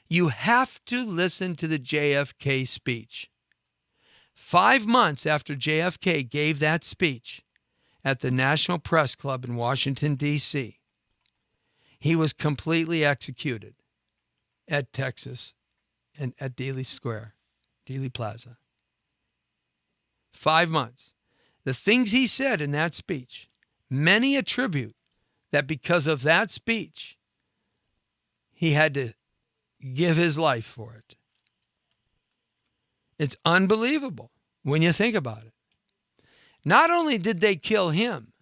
[SPEAKER 1] You have to listen to the JFK speech. 5 months after JFK gave that speech at the National Press Club in Washington, D.C., he was completely executed at Texas and at Dealey Plaza. 5 months. The things he said in that speech, many attribute that because of that speech, he had to give his life for it. It's unbelievable when you think about it. Not only did they kill him,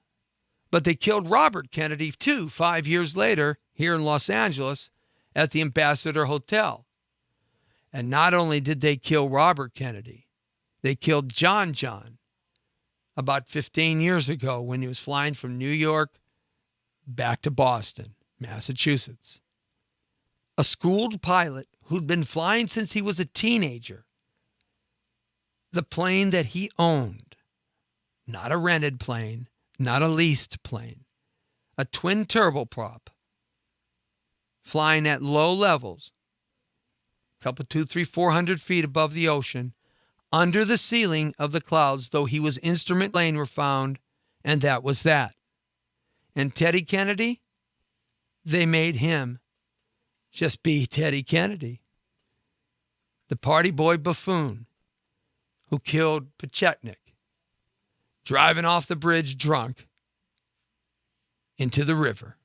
[SPEAKER 1] but they killed Robert Kennedy too 5 years later here in Los Angeles at the Ambassador Hotel. And not only did they kill Robert Kennedy, they killed John about 15 years ago when he was flying from New York back to Boston, Massachusetts. A schooled pilot who'd been flying since he was a teenager. The plane that he owned, not a rented plane, not a leased plane, a twin turboprop, flying at low levels, a couple, 200, 300, 400 feet above the ocean, under the ceiling of the clouds, though he was instrument lane were found, and that was that. And Teddy Kennedy, they made him just be Teddy Kennedy, the party boy buffoon who killed Pachechnik, driving off the bridge drunk into the river.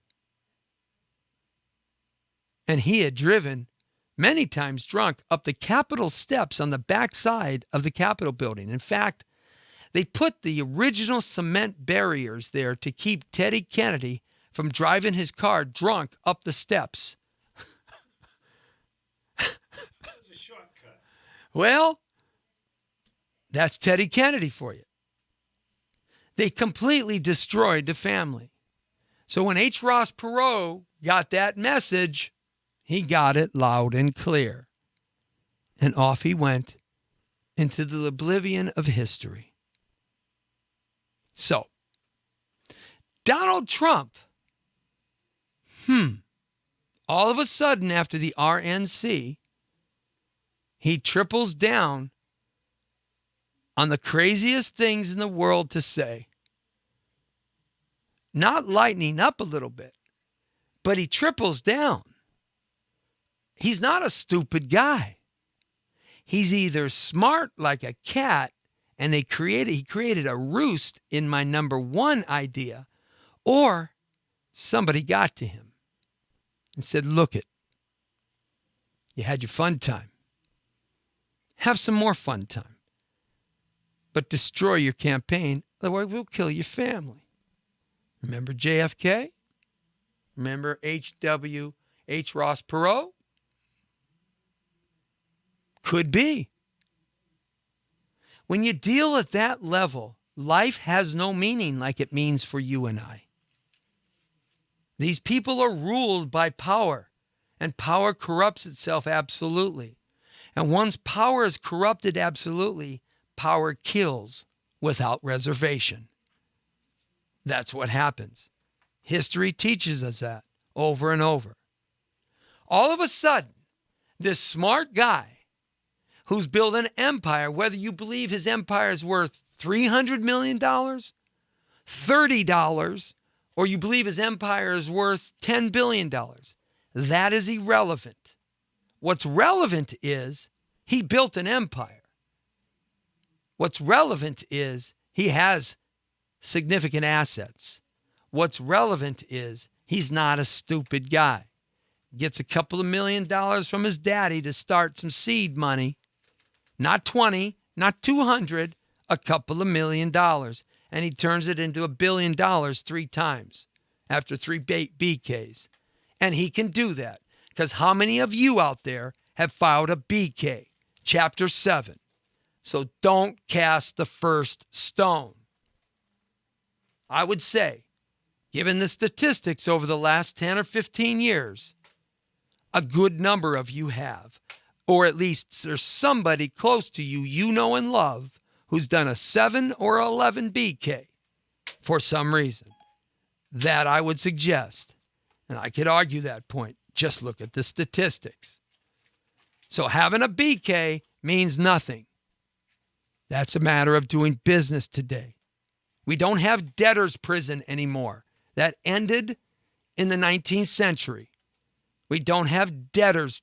[SPEAKER 1] And he had driven many times drunk up the Capitol steps on the backside of the Capitol building. In fact, they put the original cement barriers there to keep Teddy Kennedy from driving his car drunk up the steps.
[SPEAKER 2] It's a shortcut.
[SPEAKER 1] Well, that's Teddy Kennedy for you. They completely destroyed the family. So when H. Ross Perot got that message, he got it loud and clear. And off he went into the oblivion of history. So, Donald Trump, all of a sudden after the RNC, he triples down on the craziest things in the world to say. Not lightening up a little bit, but he triples down. He's not a stupid guy. He's either smart like a cat, and he created a roost in my number one idea, or somebody got to him and said, look it, you had your fun time. Have some more fun time. But destroy your campaign, otherwise we'll kill your family. Remember JFK? Remember H. Ross Perot? Could be. When you deal at that level, life has no meaning like it means for you and I. These people are ruled by power, and power corrupts itself absolutely. And once power is corrupted absolutely, power kills without reservation. That's what happens. History teaches us that over and over. All of a sudden, this smart guy who's built an empire, whether you believe his empire is worth $300 million, $30, or you believe his empire is worth $10 billion, that is irrelevant. What's relevant is he built an empire. What's relevant is he has significant assets. What's relevant is he's not a stupid guy. Gets a couple of $1 million from his daddy to start some seed money. Not 20, not 200, a couple of $1 million. And he turns it into $1 billion 3 times after 3 BKs. And he can do that because how many of you out there have filed a BK, Chapter 7? So don't cast the first stone. I would say, given the statistics over the last 10 or 15 years, a good number of you have, or at least there's somebody close to you you know and love who's done a 7 or 11 BK for some reason. That I would suggest, and I could argue that point, just look at the statistics. So having a BK means nothing. That's a matter of doing business today. We don't have debtor's prison anymore. That ended in the 19th century. We don't have debtor's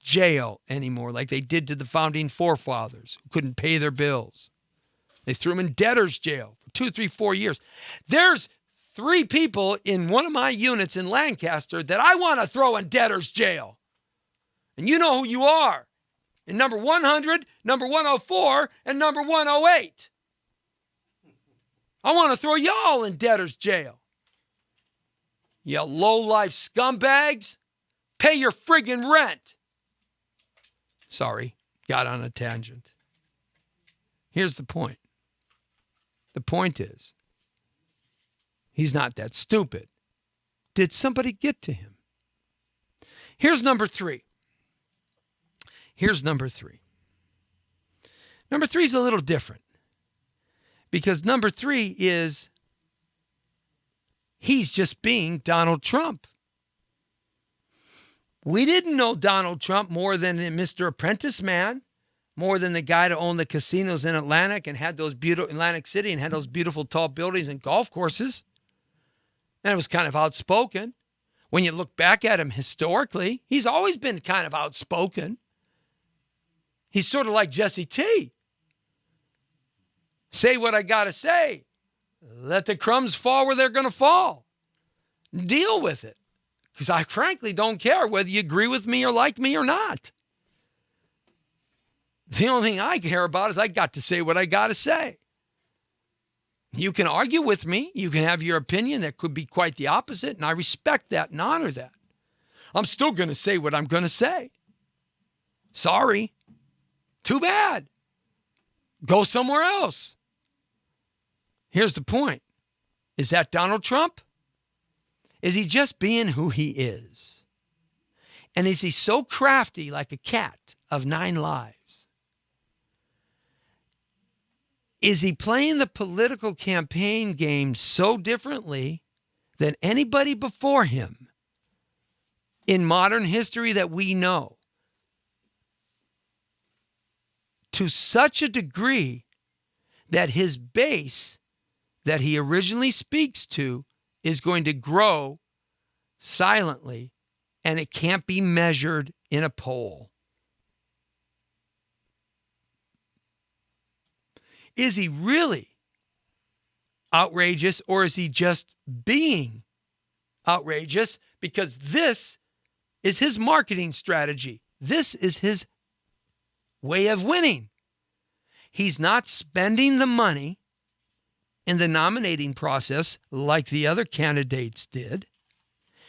[SPEAKER 1] jail anymore like they did to the founding forefathers who couldn't pay their bills. They threw them in debtor's jail for 2, 3, 4 years. There's 3 people in one of my units in Lancaster that I want to throw in debtor's jail. And you know who you are. In number 100, number 104, and number 108. I want to throw y'all in debtor's jail. You low-life scumbags. Pay your friggin' rent. Sorry, got on a tangent. Here's the point. The point is, he's not that stupid. Did somebody get to him? Here's number 3. Number 3 is a little different. Because number 3 is he's just being Donald Trump. We didn't know Donald Trump more than Mr. Apprentice Man, more than the guy that owned the casinos in Atlantic and had those beautiful Atlantic City and had those beautiful tall buildings and golf courses. And it was kind of outspoken. When you look back at him historically, he's always been kind of outspoken. He's sort of like Jesse T. Say what I got to say. Let the crumbs fall where they're going to fall. Deal with it. Because I frankly don't care whether you agree with me or like me or not. The only thing I care about is I got to say what I got to say. You can argue with me. You can have your opinion that could be quite the opposite, and I respect that and honor that. I'm still going to say what I'm going to say. Sorry. Too bad. Go somewhere else. Here's the point. Is that Donald Trump? Is he just being who he is? And is he so crafty like a cat of 9 lives? Is he playing the political campaign game so differently than anybody before him in modern history that we know? To such a degree that his base that he originally speaks to is going to grow silently, and it can't be measured in a poll. Is he really outrageous, or is he just being outrageous? Because this is his marketing strategy. This is his way of winning. He's not spending the money in the nominating process like the other candidates did.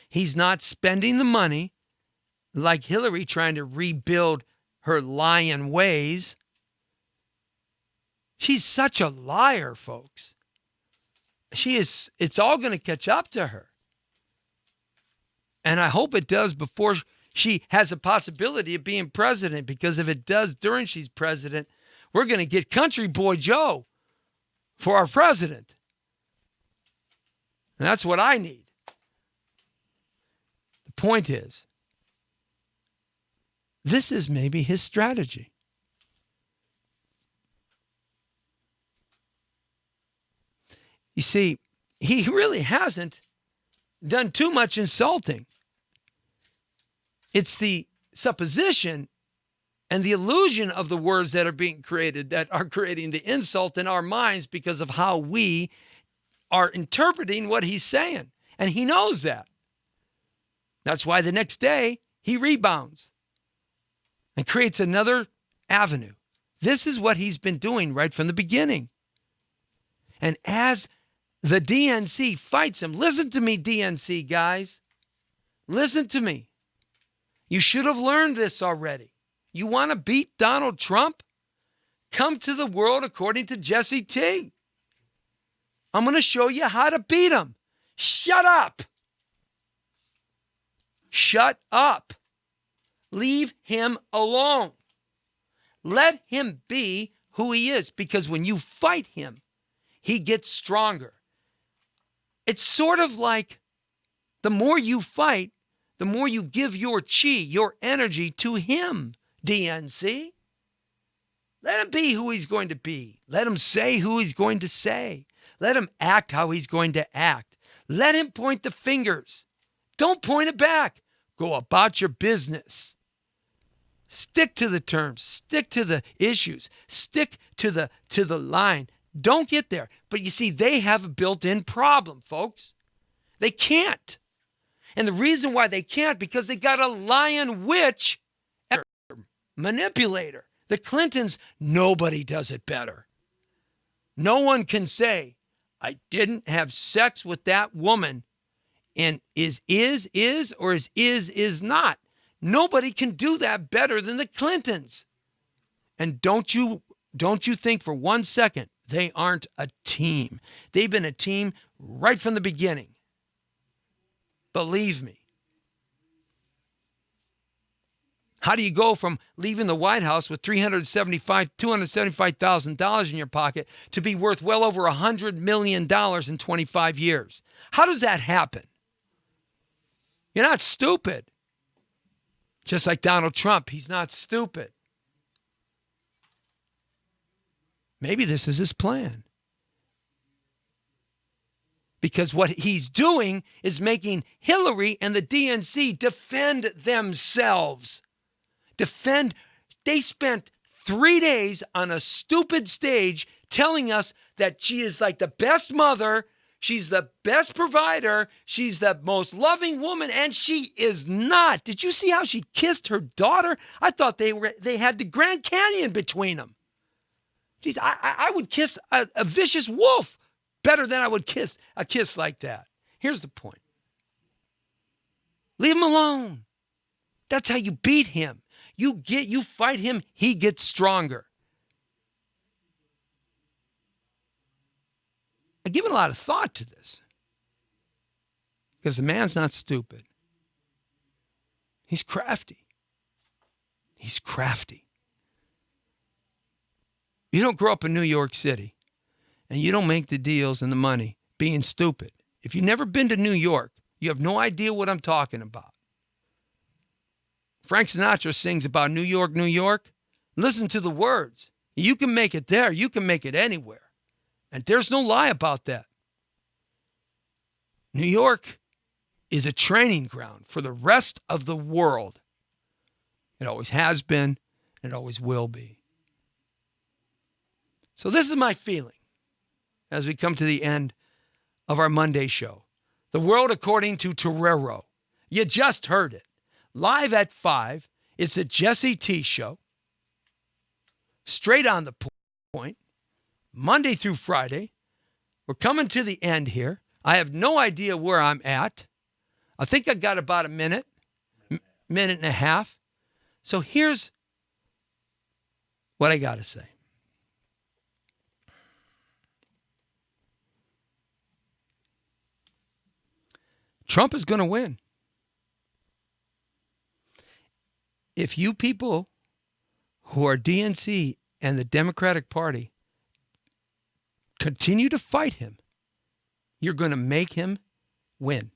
[SPEAKER 1] He's not spending the money like Hillary trying to rebuild her lying ways. She's such a liar, folks. It's all going to catch up to her. And I hope it does before she has a possibility of being president, because if it does during she's president, we're going to get Country Boy Joe for our president. And that's what I need. The point is, this is maybe his strategy. You see, he really hasn't done too much insulting. It's the supposition and the illusion of the words that are being created that are creating the insult in our minds because of how we are interpreting what he's saying. And he knows that. That's why the next day he rebounds and creates another avenue. This is what he's been doing right from the beginning. And as the DNC fights him, listen to me, DNC guys. Listen to me. You should have learned this already. You want to beat Donald Trump? Come to the world according to Jesse T. I'm going to show you how to beat him. Shut up. Shut up. Leave him alone. Let him be who he is, because when you fight him, he gets stronger. It's sort of like the more you fight, the more you give your chi, your energy to him, DNC. Let him be who he's going to be. Let him say who he's going to say. Let him act how he's going to act. Let him point the fingers. Don't point it back. Go about your business. Stick to the terms. Stick to the issues. Stick to the line. Don't get there. But you see, they have a built-in problem, folks. They can't. And the reason why they can't, because they got a lying witch manipulator. The Clintons, nobody does it better. No one can say, I didn't have sex with that woman. And is, or is not. Nobody can do that better than the Clintons. And don't you think for 1 second they aren't a team. They've been a team right from the beginning. Believe me. How do you go from leaving the White House with $275,000 in your pocket to be worth well over $100 million in 25 years? How does that happen? You're not stupid. Just like Donald Trump, he's not stupid. Maybe this is his plan. Because what he's doing is making Hillary and the DNC defend themselves. They spent 3 days on a stupid stage telling us that she is like the best mother, she's the best provider, she's the most loving woman, and she is not. Did you see how she kissed her daughter? I thought they had the Grand Canyon between them. Geez, I would kiss a vicious wolf better than I would kiss a kiss like that. Here's the point. Leave him alone. That's how you beat him. You fight him, he gets stronger. I've given a lot of thought to this because the man's not stupid. He's crafty. He's crafty. You don't grow up in New York City and you don't make the deals and the money being stupid. If you've never been to New York, you have no idea what I'm talking about. Frank Sinatra sings about New York, New York. Listen to the words. You can make it there. You can make it anywhere. And there's no lie about that. New York is a training ground for the rest of the world. It always has been, and it always will be. So this is my feeling as we come to the end of our Monday show. The World According to Torero. You just heard it. Live at 5. It's a Jesse T show. Straight on the point. Monday through Friday. We're coming to the end here. I have no idea where I'm at. I think I got about a minute and a half. So here's what I got to say. Trump is going to win. If you people who are DNC and the Democratic Party continue to fight him, you're going to make him win.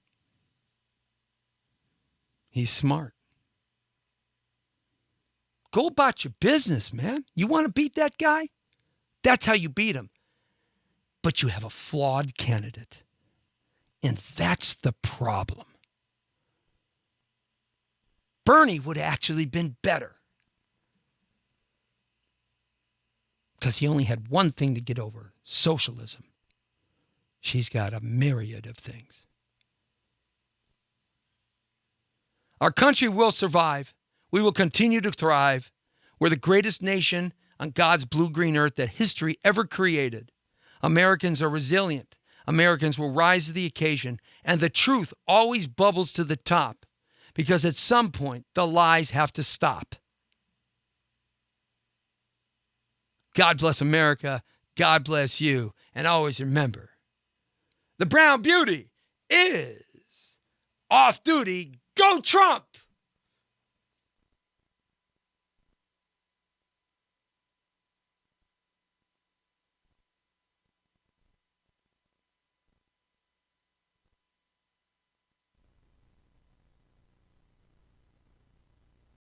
[SPEAKER 1] He's smart. Go about your business, man. You want to beat that guy? That's how you beat him. But you have a flawed candidate. And that's the problem. Bernie would have actually been better. Because he only had one thing to get over, socialism. She's got a myriad of things. Our country will survive. We will continue to thrive. We're the greatest nation on God's blue-green earth that history ever created. Americans are resilient. Americans will rise to the occasion. And the truth always bubbles to the top. Because at some point, the lies have to stop. God bless America. God bless you. And always remember, the Brown Beauty is off duty. Go Trump!